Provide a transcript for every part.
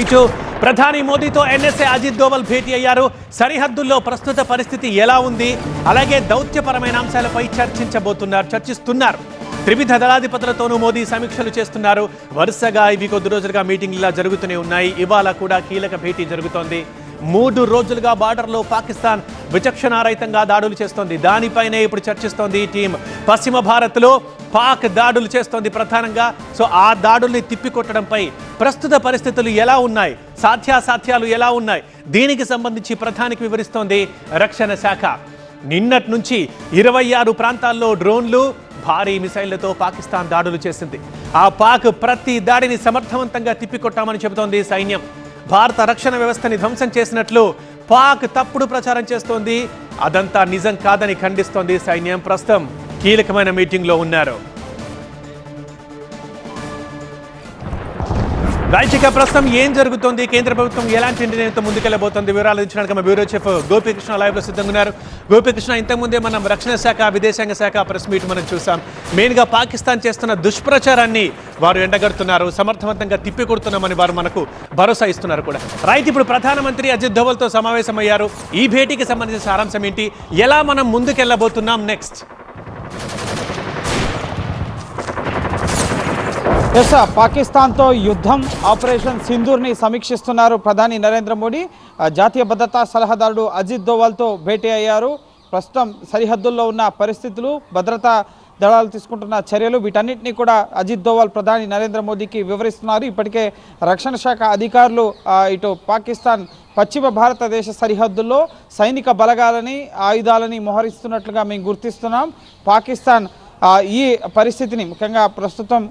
ఇటు ప్రధాని మోదీతో ఎన్ఎస్ఏ అజిత్ దోవల్ భేటీ అయ్యారు. సరిహద్దుల్లో ప్రస్తుత పరిస్థితి ఎలా ఉంది, అలాగే దౌత్యపరమైన అంశాలపై చర్చిస్తున్నారు. త్రివిధ దళాధిపతులతోనూ మోదీ సమీక్షలు చేస్తున్నారు. వరుసగా ఇవి కొద్ది రోజులుగా మీటింగ్లు ఇలా జరుగుతూనే ఉన్నాయి. ఇవాళ కూడా కీలక భేటీ జరుగుతోంది. 3 రోజులుగా బార్డర్లో పాకిస్తాన్ విచక్షణారహితంగా దాడులు చేస్తోంది. దానిపైనే ఇప్పుడు చర్చిస్తోంది ఈ టీం. పశ్చిమ భారత్లో పాక్ దాడులు చేస్తోంది ప్రధానంగా. సో ఆ దాడుల్ని తిప్పికొట్టడంపై ప్రస్తుత పరిస్థితులు ఎలా ఉన్నాయి, సాధ్యాసాధ్యాలు ఎలా ఉన్నాయి, దీనికి సంబంధించి ప్రధానికి వివరిస్తోంది రక్షణ శాఖ. నిన్నటి నుంచి 26 ప్రాంతాల్లో డ్రోన్లు, భారీ మిసైళ్లతో పాకిస్తాన్ దాడులు చేసింది. ఆ పాక్ ప్రతి దాడిని సమర్థవంతంగా తిప్పికొట్టామని చెబుతోంది సైన్యం. భారత రక్షణ వ్యవస్థని ధ్వంసం చేసినట్లు పాక్ తప్పుడు ప్రచారం చేస్తోంది. అదంతా నిజం కాదని ఖండిస్తోంది సైన్యం. ప్రస్తుతం కీలకమైన మీటింగ్లో ఉన్నారు. రాజకీయ ప్రస్తుతం ఏం జరుగుతోంది, కేంద్ర ప్రభుత్వం ఎలాంటి నిర్ణయంతో ముందుకెళ్లబోతోంది, వివరాలు ఇచ్చడానికి మా బ్యూరో చీఫ్ గోపీకృష్ణ లైవ్ లో సిద్ధంగా ఉన్నారు. గోపీకృష్ణ, ఇంతకుముందే మనం రక్షణ శాఖ, విదేశాంగ శాఖ ప్రెస్ మీట్ మనం చూసాం. మెయిన్గా పాకిస్తాన్ చేస్తున్న దుష్ప్రచారాన్ని వారు ఎండగడుతున్నారు, సమర్థవంతంగా తిప్పికొడుతున్నామని వారు మనకు భరోసా ఇస్తున్నారు కూడా. రైట్, ఇప్పుడు ప్రధానమంత్రి అజిత్ దోవల్తో సమావేశమయ్యారు. ఈ భేటీకి సంబంధించిన సారాంశం ఏంటి, ఎలా మనం ముందుకెళ్లబోతున్నాం నెక్స్ట్? పాకిస్తాన్తో యుద్ధం ఆపరేషన్ సింధూర్ని సమీక్షిస్తున్నారు ప్రధాని నరేంద్ర మోడీ. జాతీయ భద్రతా సలహాదారుడు అజిత్ దోవల్తో భేటీ అయ్యారు. ప్రస్తుతం సరిహద్దుల్లో ఉన్న పరిస్థితులు, భద్రతా దళాలు తీసుకుంటున్న చర్యలు, వీటన్నిటినీ కూడా అజిత్ దోవల్ ప్రధాని నరేంద్ర మోదీకి వివరిస్తున్నారు. ఇప్పటికే రక్షణ శాఖ అధికారులు ఇటు పాకిస్తాన్ పశ్చిమ భారతదేశ సరిహద్దుల్లో సైనిక బలగాలని, ఆయుధాలని మోహరిస్తున్నట్లుగా మేము గుర్తిస్తున్నాం. పాకిస్తాన్ ఈ పరిస్థితిని, ముఖ్యంగా ప్రస్తుతం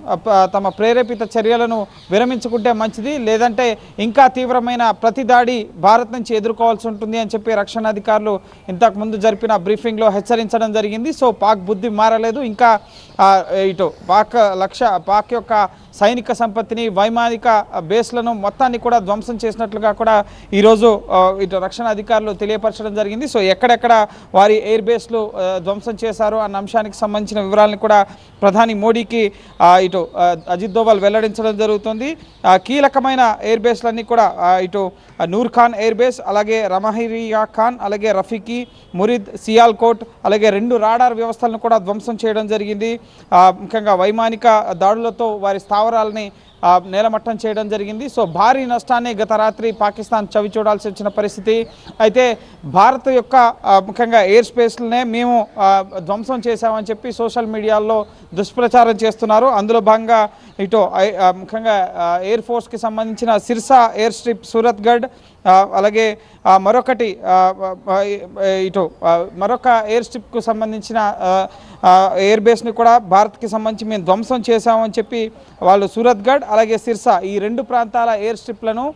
తమ ప్రేరేపిత చర్యలను విరమించుకుంటే మంచిది, లేదంటే ఇంకా తీవ్రమైన ప్రతిదాడి భారత్ నుంచి ఎదుర్కోవాల్సి ఉంటుంది అని చెప్పి రక్షణ అధికారులు ఇంతకుముందు జరిపిన బ్రీఫింగ్లో హెచ్చరించడం జరిగింది. సో పాక్ బుద్ధి మారలేదు. ఇంకా ఇటు పాక్ యొక్క సైనిక సంపత్తిని, వైమానిక బేస్లను మొత్తాన్ని కూడా ధ్వంసం చేసినట్లుగా కూడా ఈరోజు ఇటు రక్షణ అధికారులు తెలియపరచడం జరిగింది. సో ఎక్కడెక్కడ వారి ఎయిర్ బేస్లు ధ్వంసం చేశారు అన్న అంశానికి సంబంధించిన వివరాలను కూడా ప్రధాని మోడీకి ఇటు అజిత్ దోవల్ వెల్లడించడం జరుగుతుంది. కీలకమైన ఎయిర్ బేస్లన్నీ కూడా ఇటు నూర్ ఖాన్ ఎయిర్ బేస్, అలాగే రమహిరియా ఖాన్, అలాగే రఫీకి, మురిద్, సియాల్కోట్, అలాగే 2 రాడార్ వ్యవస్థలను కూడా ధ్వంసం చేయడం జరిగింది. ముఖ్యంగా వైమానిక దాడులతో వారి స్థావరాలని నేలమట్టం చేయడం జరిగింది. సో భారీ నష్టాన్ని గత రాత్రి పాకిస్తాన్ చవి చూడాల్సి వచ్చిన పరిస్థితి. అయితే భారత్ యొక్క ముఖ్యంగా ఎయిర్ స్పేస్లనే మేము ధ్వంసం చేశామని చెప్పి సోషల్ మీడియాలో దుష్ప్రచారం చేస్తున్నారు. అందులో భాగంగా ఇటు ముఖ్యంగా ఎయిర్ ఫోర్స్కి సంబంధించిన సిర్సా ఎయిర్ స్ట్రిప్, సూరత్గఢ్, అలాగే మరొకటి ఇటు మరొక ఎయిర్ స్ట్రిప్కు సంబంధించిన ఎయిర్ బేస్ని కూడా భారత్కి సంబంధించి మేము ధ్వంసం చేశామని చెప్పి వాళ్ళు సూరత్గఢ్, అలాగే సిర్సా ఈ 2 ప్రాంతాల ఎయిర్ స్ట్రిప్లను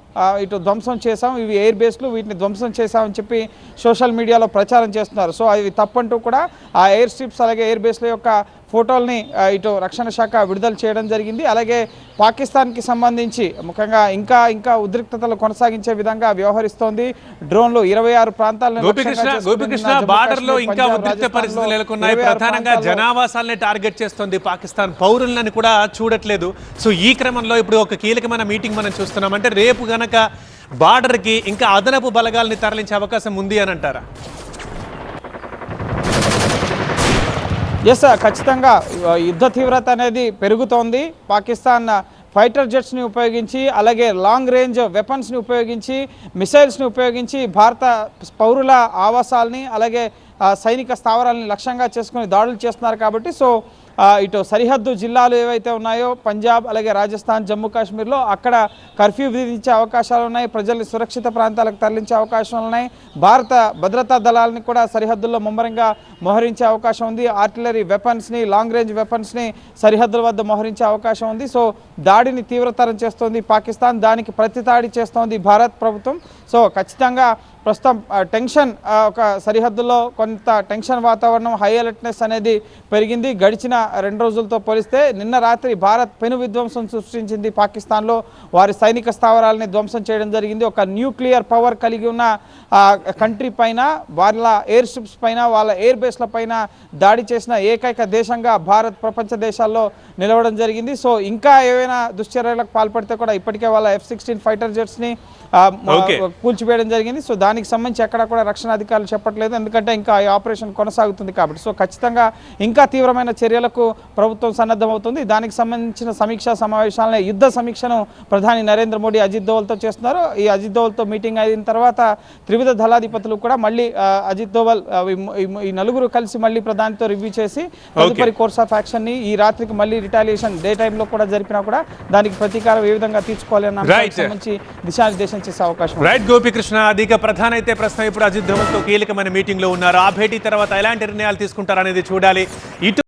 ఇటు ధ్వంసం చేశాం, ఇవి ఎయిర్ బేస్లు, వీటిని ధ్వంసం చేశామని చెప్పి సోషల్ మీడియాలో ప్రచారం చేస్తున్నారు. సో అవి తప్పంటూ కూడా ఆ ఎయిర్ స్ట్రిప్స్ అలాగే ఎయిర్ బేస్ల యొక్క ఫోటోల్ని ఇటు రక్షణ శాఖ విడుదల చేయడం జరిగింది. అలాగే పాకిస్తాన్కి సంబంధించి ముఖ్యంగా ఇంకా ఉద్రిక్తతలు కొనసాగించే విధంగా వ్యవహరిస్తోంది. డ్రోన్లు 26 ప్రాంతాలను బార్డర్లో ఇంకా ఉద్రిక్త పరిస్థితులు నెలకొన్నాయి. ప్రధానంగా జనావాసాలని టార్గెట్ చేస్తోంది పాకిస్తాన్, పౌరులను కూడా చూడట్లేదు. సో ఈ క్రమంలో ఇప్పుడు ఒక కీలకమైన మీటింగ్ మనం చూస్తున్నాం. అంటే రేపు గనక బార్డర్కి ఇంకా అదనపు బలగాల్ని తరలించే అవకాశం ఉంది అని అంటారా? ఎస్, ఖచ్చితంగా యుద్ధ తీవ్రత అనేది పెరుగుతోంది. పాకిస్తాన్ ఫైటర్ జెట్స్ని ఉపయోగించి, అలాగే లాంగ్ రేంజ్ వెపన్స్ని ఉపయోగించి, మిసైల్స్ని ఉపయోగించి భారత పౌరుల ఆవాసాలని, అలాగే సైనిక స్థావరాలని లక్ష్యంగా చేసుకుని దాడులు చేస్తున్నారు. కాబట్టి సో ఇటు సరిహద్దు జిల్లాలు ఏవైతే ఉన్నాయో పంజాబ్, అలాగే రాజస్థాన్, జమ్మూ కాశ్మీర్లో అక్కడ కర్ఫ్యూ విధించే అవకాశాలు ఉన్నాయి. ప్రజల్ని సురక్షిత ప్రాంతాలకు తరలించే అవకాశాలు ఉన్నాయి. భారత భద్రతా దళాలని కూడా సరిహద్దుల్లో ముమ్మరంగా మోహరించే అవకాశం ఉంది. ఆర్టిలరీ వెపన్స్ని, లాంగ్ రేంజ్ వెపన్స్ని సరిహద్దుల వద్ద మోహరించే అవకాశం ఉంది. సో దాడిని తీవ్రతరం చేస్తోంది పాకిస్తాన్, దానికి ప్రతిదాడి చేస్తోంది భారత్ ప్రభుత్వం. సో ఖచ్చితంగా ప్రస్తుతం టెన్షన్ ఒక సరిహద్దులో కొంత టెన్షన్ వాతావరణం, హై అలర్ట్నెస్ అనేది పెరిగింది. గడిచిన 2 రోజులతో పోలిస్తే నిన్న రాత్రి భారత్ పెను విధ్వంసం సృష్టించింది. పాకిస్తాన్లో వారి సైనిక స్థావరాలని ధ్వంసం చేయడం జరిగింది. ఒక న్యూక్లియర్ పవర్ కలిగి ఉన్న కంట్రీ పైన, వాళ్ళ ఎయిర్ షిప్స్ పైన, వాళ్ళ ఎయిర్ బేస్ల పైన దాడి చేసిన ఏకైక దేశంగా భారత్ ప్రపంచ దేశాల్లో నిలవడం జరిగింది. సో ఇంకా ఏవైనా దుశ్చర్యలకు పాల్పడితే కూడా ఇప్పటికే వాళ్ళ F-16 ఫైటర్ జెట్స్ని కూల్చివేయడం జరిగింది. సో దానికి సంబంధించి ఎక్కడ కూడా రక్షణ అధికారులు చెప్పట్లేదు, ఎందుకంటే ఇంకా ఈ ఆపరేషన్ కొనసాగుతుంది కాబట్టి. సో ఖచ్చితంగా ఇంకా తీవ్రమైన చర్యలకు ప్రభుత్వం సన్నద్ధమవుతుంది. దానికి సంబంధించిన సమీక్షా సమావేశాలను, యుద్ధ సమీక్షను ప్రధాని నరేంద్ర మోడీ అజిత్ దోవల్తో చేస్తున్నారు. ఈ అజిత్ దోవల్తో మీటింగ్ అయిన తర్వాత త్రివిధ దళాధిపతులు కూడా మళ్ళీ అజిత్ దోవల్ ఈ నలుగురు కలిసి మళ్ళీ ప్రధానితో రివ్యూ చేసి తదుపరి కోర్స్ ఆఫ్ యాక్షన్ ని ఈ రాత్రికి మళ్ళీ రిటాలియేషన్ డే టైంలో కూడా జరిపినా కూడా దానికి ప్రతీకారం ఏ విధంగా తీర్చుకోవాలి అన్న అంశానికి సంబంధించి దిశానిర్దేశం చేసే అవకాశం. రైట్ గోపికృష్ణ, అధిక ప్రధాన అయితే ప్రశ్న ఇప్పుడు అజిత్ దోవల్తో కీలకమైన మీటింగ్ లో ఉన్నారు. ఆ భేటీ తర్వాత ఎలాంటి నిర్ణయాలు తీసుకుంటారనేది చూడాలి. ఇటు